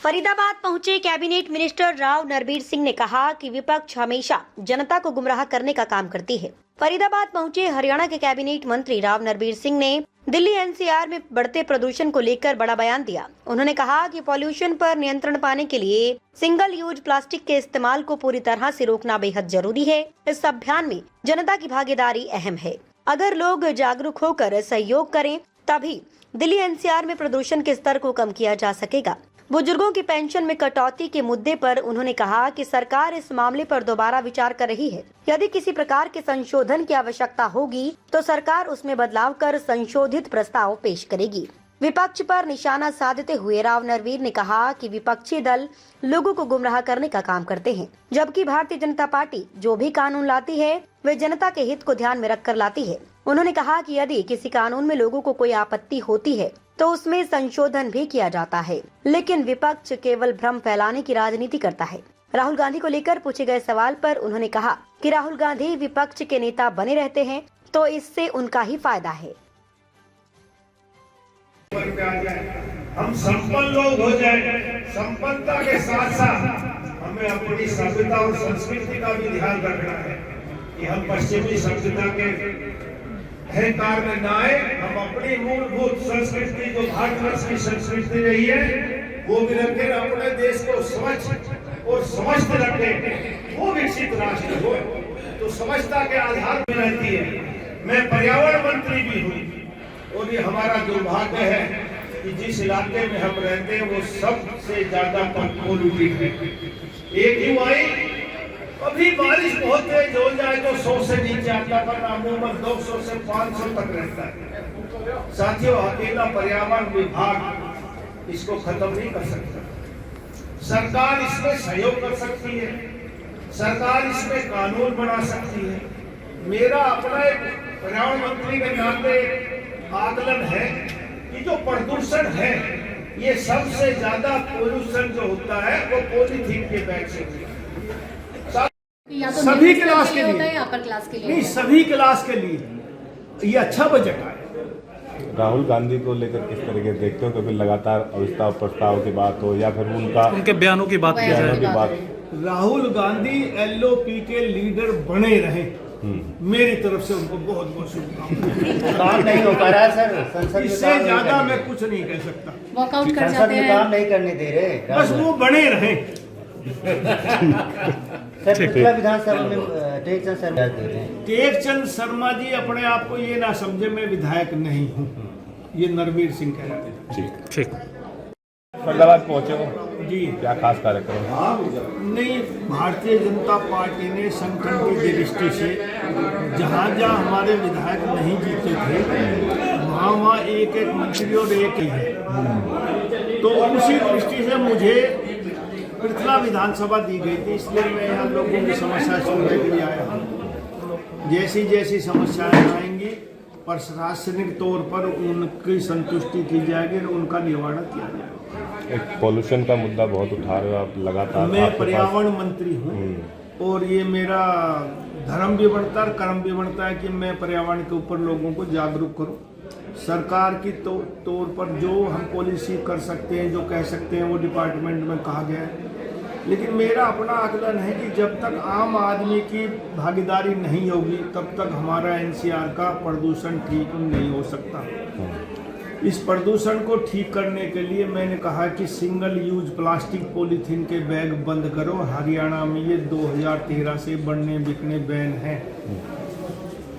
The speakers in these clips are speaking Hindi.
फरीदाबाद पहुंचे कैबिनेट मिनिस्टर राव नरबीर सिंह ने कहा कि विपक्ष हमेशा जनता को गुमराह करने का काम करती है। फरीदाबाद पहुंचे हरियाणा के कैबिनेट मंत्री राव नरबीर सिंह ने दिल्ली एनसीआर में बढ़ते प्रदूषण को लेकर बड़ा बयान दिया। उन्होंने कहा कि पॉल्यूशन पर नियंत्रण पाने के लिए सिंगल यूज प्लास्टिक के इस्तेमाल को पूरी तरह से रोकना बेहद जरूरी है। इस अभियान में जनता की भागीदारी अहम है। अगर लोग जागरूक होकर सहयोग करें तभी दिल्ली एनसीआर में प्रदूषण के स्तर को कम किया जा सकेगा। बुजुर्गों की पेंशन में कटौती के मुद्दे पर उन्होंने कहा कि सरकार इस मामले पर दोबारा विचार कर रही है। यदि किसी प्रकार के संशोधन की आवश्यकता होगी तो सरकार उसमें बदलाव कर संशोधित प्रस्ताव पेश करेगी। विपक्ष पर निशाना साधते हुए राव नरवीर ने कहा कि विपक्षी दल लोगों को गुमराह करने का काम करते हैं, जबकि भारतीय जनता पार्टी जो भी कानून लाती है वे जनता के हित को ध्यान में रखकर लाती है। उन्होंने कहा कि यदि किसी कानून में लोगों को कोई आपत्ति होती है तो उसमें संशोधन भी किया जाता है, लेकिन विपक्ष केवल भ्रम फैलाने की राजनीति करता है। राहुल गांधी को लेकर पूछे गए सवाल पर उन्होंने कहा कि राहुल गांधी विपक्ष के नेता बने रहते हैं तो इससे उनका ही फायदा है। हम संपन्न लोग हो जाए, संपन्नता के साथ साथ हमें अपनी सभ्यता और संस्कृति का भी ध्यान रखना है कि हम पश्चिमी सभ्यता के अहंकार में न आए। हम अपनी मूलभूत संस्कृति जो भारतवर्ष की संस्कृति रही है वो भी रखें, अपने देश को स्वच्छ और समस्त रखें, वो विकसित राष्ट्र हो तो समझता के आधार पर रहती है। मैं पर्यावरण मंत्री भी हूँ और ये हमारा दुर्भाग्य है कि जिस इलाके में हम रहते हैं वो सबसे ज्यादा पॉल्यूटेड है। एक ही वायु कभी बारिश बहुत तेज हो जाए तो 100 से नीचे आता, पर अमूमन 200 से 500 तक रहता है। साथियों, अकेला पर्यावरण विभाग इसको खत्म नहीं कर सकता। सरकार इसमें सहयोग कर सकती है, सरकार इसमें कानून बना सकती है। मेरा अपना एक पर्यावरण मंत्री के नाते आकलन है कि जो प्रदूषण है ये सबसे ज्यादा पोल्यूशन जो होता है वो पॉलीथीन के बैग से होता है। सभी क्लास के लिए या अपर क्लास के लिए नहीं, सभी क्लास के लिए ये अच्छा बजट है। राहुल गांधी को लेकर किस तरह के देखते हो? कभी लगातार अविश्वास प्रस्ताव की बात हो या फिर उनके बयानों की बात राहुल गांधी एलओपी के लीडर बने रहे, मेरी तरफ से उनको बहुत बहुत शुभकामनाएं। काम नहीं हो पा रहा है सर, संसद में इससे ज्यादा मैं कुछ नहीं कह सकता। वॉकआउट कर संसद जाते में हैं, काम नहीं करने दे रहे, बस वो बने रहे। विधानसभा में टेक चंद शर्मा जी अपने आप को ये ना समझे मैं विधायक नहीं हूँ, ये नरवीर सिंह कह रहे थे। ठीक। फरीदाबाद पहुंचे हो जी, क्या खास कार्यक्रम? नहीं, भारतीय जनता पार्टी ने संगठन की दृष्टि से जहाँ जहाँ हमारे विधायक नहीं जीते थे वहाँ वहाँ एक एक मंत्री और एक ही है, तो उसी दृष्टि से मुझे पृथला विधानसभा दी गई थी, इसलिए मैं यहाँ लोगों की समस्या सुनने के लिए आया हूँ। जैसी जैसी समस्याएं आएंगी प्रशासनिक तौर पर उनकी संतुष्टि की जाएगी और उनका निवारण किया जाएगा। एक पॉल्यूशन का मुद्दा बहुत उठा रहे हो आप लगातार। मैं पर्यावरण मंत्री हूँ और ये मेरा धर्म भी बनता है, कर्म भी बनता है कि मैं पर्यावरण के ऊपर लोगों को जागरूक करूँ। सरकार की तौर पर जो हम पॉलिसी कर सकते हैं, जो कह सकते हैं, वो डिपार्टमेंट में कहा गया है, लेकिन मेरा अपना आकलन है कि जब तक आम आदमी की भागीदारी नहीं होगी तब तक हमारा एनसीआर का प्रदूषण ठीक नहीं हो सकता। इस प्रदूषण को ठीक करने के लिए मैंने कहा कि सिंगल यूज प्लास्टिक पॉलीथीन के बैग बंद करो। हरियाणा में ये 2013 से बनने बिकने बैन है।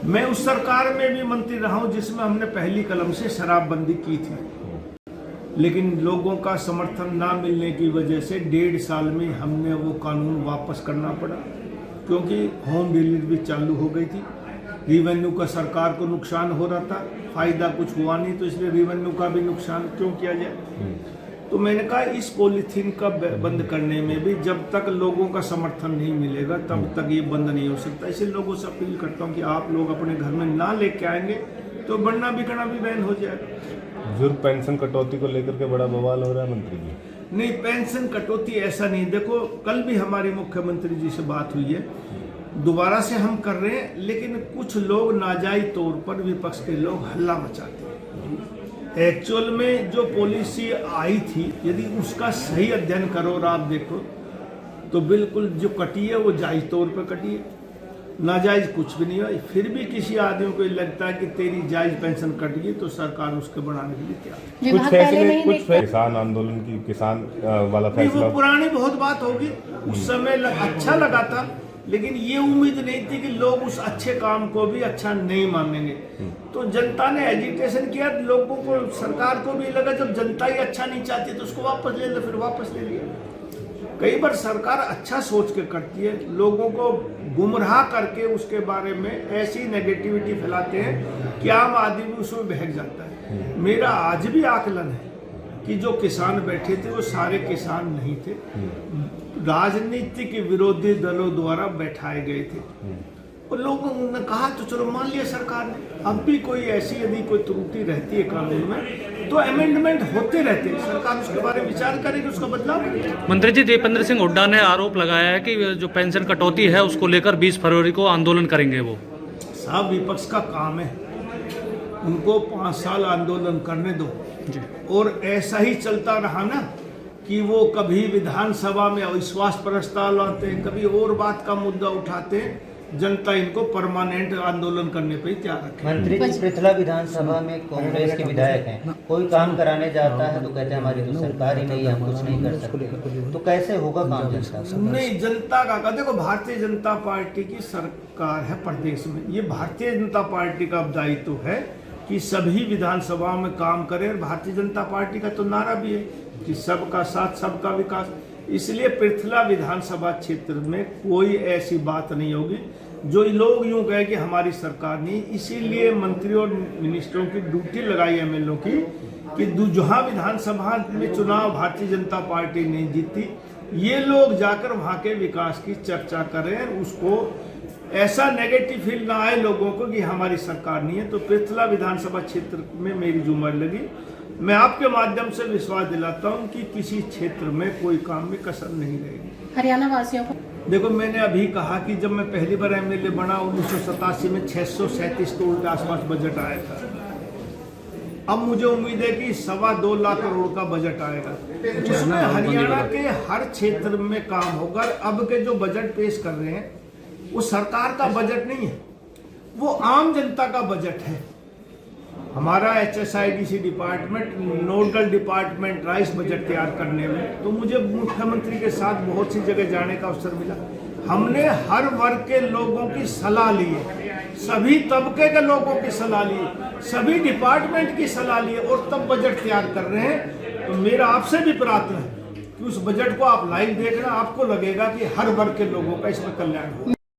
मैं उस सरकार में भी मंत्री रहा हूं जिसमें हमने पहली कलम से शराबबंदी की थी, लेकिन लोगों का समर्थन ना मिलने की वजह से 1.5 साल में हमने वो कानून वापस करना पड़ा, क्योंकि होम डिलीवरी चालू हो गई थी। रेवेन्यू का सरकार को नुकसान हो रहा था, फायदा कुछ हुआ नहीं, तो इसलिए रेवेन्यू का भी नुकसान क्यों किया जाए। तो मैंने कहा इस पॉलीथीन का बंद करने में भी जब तक लोगों का समर्थन नहीं मिलेगा तब तक ये बंद नहीं हो सकता। इसलिए लोगों से अपील करता हूँ कि आप लोग अपने घर में ना लेके आएंगे तो बनना बिकना भी बैन हो जाएगा। बुजुर्ग पेंशन कटौती को लेकर के बड़ा बवाल हो रहा है मंत्री जी। नहीं, पेंशन कटौती ऐसा नहीं। देखो, कल भी हमारी मुख्यमंत्री जी से बात हुई है, दोबारा से हम कर रहे हैं, लेकिन कुछ लोग नाजायज तौर पर विपक्ष के लोग हल्ला मचाते हैं। एक्चुअल में जो पॉलिसी आई थी, यदि उसका सही अध्ययन करो और आप देखो तो बिल्कुल जो कटी है वो जायज तौर पर कटी है, नाजायज कुछ भी नहीं है। फिर भी किसी आदमी को लगता है कि तेरी जायज पेंशन कट गई तो सरकार उसके बढ़ाने के लिए तैयार है। कुछ फैसले किसान आंदोलन की किसान वाला नहीं, फैसला वो पुरानी बहुत बात होगी, उस समय अच्छा लगा था, लेकिन ये उम्मीद नहीं थी कि लोग उस अच्छे काम को भी अच्छा नहीं मानेंगे। तो जनता ने एजिटेशन किया, लोगों को, सरकार को भी लगा जब जनता ही अच्छा नहीं चाहती तो उसको वापस ले लो, फिर वापस ले लिया। कई बार सरकार अच्छा सोच के करती है, लोगों को गुमराह करके उसके बारे में ऐसी नेगेटिविटी फैलाते हैं कि आम आदमी उसमें बहक जाता है। मेरा आज भी आकलन है कि जो किसान बैठे थे वो सारे किसान नहीं थे, राजनीतिक विरोधी दलों द्वारा बैठाए गए थे। और लोगों ने कहा तो चलो मान लिया सरकार ने, अब भी कोई ऐसी यदि कोई त्रुटि रहती है कानून में तो अमेंडमेंट होते रहते हैं, सरकार उसके बारे में विचार करेगी, उसका बदलाव करेगी। मंत्री जी, दीपेंद्र सिंह हुड्डा ने आरोप लगाया है कि जो पेंशन कटौती है उसको लेकर 20 फरवरी को आंदोलन करेंगे वो। साहब, विपक्ष का काम है, उनको 5 साल आंदोलन करने दो। और ऐसा ही चलता रहा ना कि वो कभी विधानसभा में अविश्वास प्रस्ताव लाते हैं, कभी और बात का मुद्दा उठाते हैं, जनता इनको परमानेंट आंदोलन करने पे ही तैयार रखे। मंत्री जी, पृथला विधानसभा में कांग्रेस के विधायक हैं, कोई काम कराने जाता है तो कहते हैं हमारी तो सरकार ही नहीं है, हम कुछ नहीं कर सकते, तो कैसे होगा काम जनता का? नहीं, जनता का देखो, भारतीय जनता पार्टी की सरकार है प्रदेश में, ये भारतीय जनता पार्टी का दायित्व है कि सभी विधानसभा में काम करे। और भारतीय जनता पार्टी का तो नारा भी है कि सबका साथ सबका विकास। इसलिए पृथला विधानसभा क्षेत्र में कोई ऐसी बात नहीं होगी जो लोग यूं कहे कि हमारी सरकार नहीं। इसीलिए मंत्रियों और मिनिस्टरों की ड्यूटी लगाई एमएलओ की कि जहां विधानसभा में चुनाव भारतीय जनता पार्टी नहीं जीती, ये लोग जाकर वहां के विकास की चर्चा करें, उसको ऐसा नेगेटिव फील ना आए लोगों को कि हमारी सरकार नहीं है। तो पृथला विधानसभा क्षेत्र में मेरी जुम्मेदारी लगी। मैं आपके माध्यम से विश्वास दिलाता हूं कि किसी क्षेत्र में कोई काम में कसर नहीं रहेगी। हरियाणा वासियों को देखो, मैंने अभी कहा कि जब मैं पहली बार एमएलए बना 1987 में 637 करोड़ के आसपास बजट आया था। अब मुझे उम्मीद है कि 2.25 लाख करोड़ का बजट आएगा, उसमें हरियाणा के हर क्षेत्र में काम होगा। अब के जो बजट पेश कर रहे हैं वो सरकार का बजट नहीं है, वो आम जनता का बजट है। हमारा HSIDC डिपार्टमेंट नोडल डिपार्टमेंट रहा इस बजट तैयार करने में, तो मुझे मुख्यमंत्री के साथ बहुत सी जगह जाने का अवसर मिला। हमने हर वर्ग के लोगों की सलाह ली है, सभी तबके के लोगों की सलाह ली है, सभी डिपार्टमेंट की सलाह ली है और तब बजट तैयार कर रहे हैं। तो मेरा आपसे भी प्रार्थना है कि उस बजट को आप लाइव देखना, आपको लगेगा कि हर वर्ग के लोगों का इसमें कल्याण हो।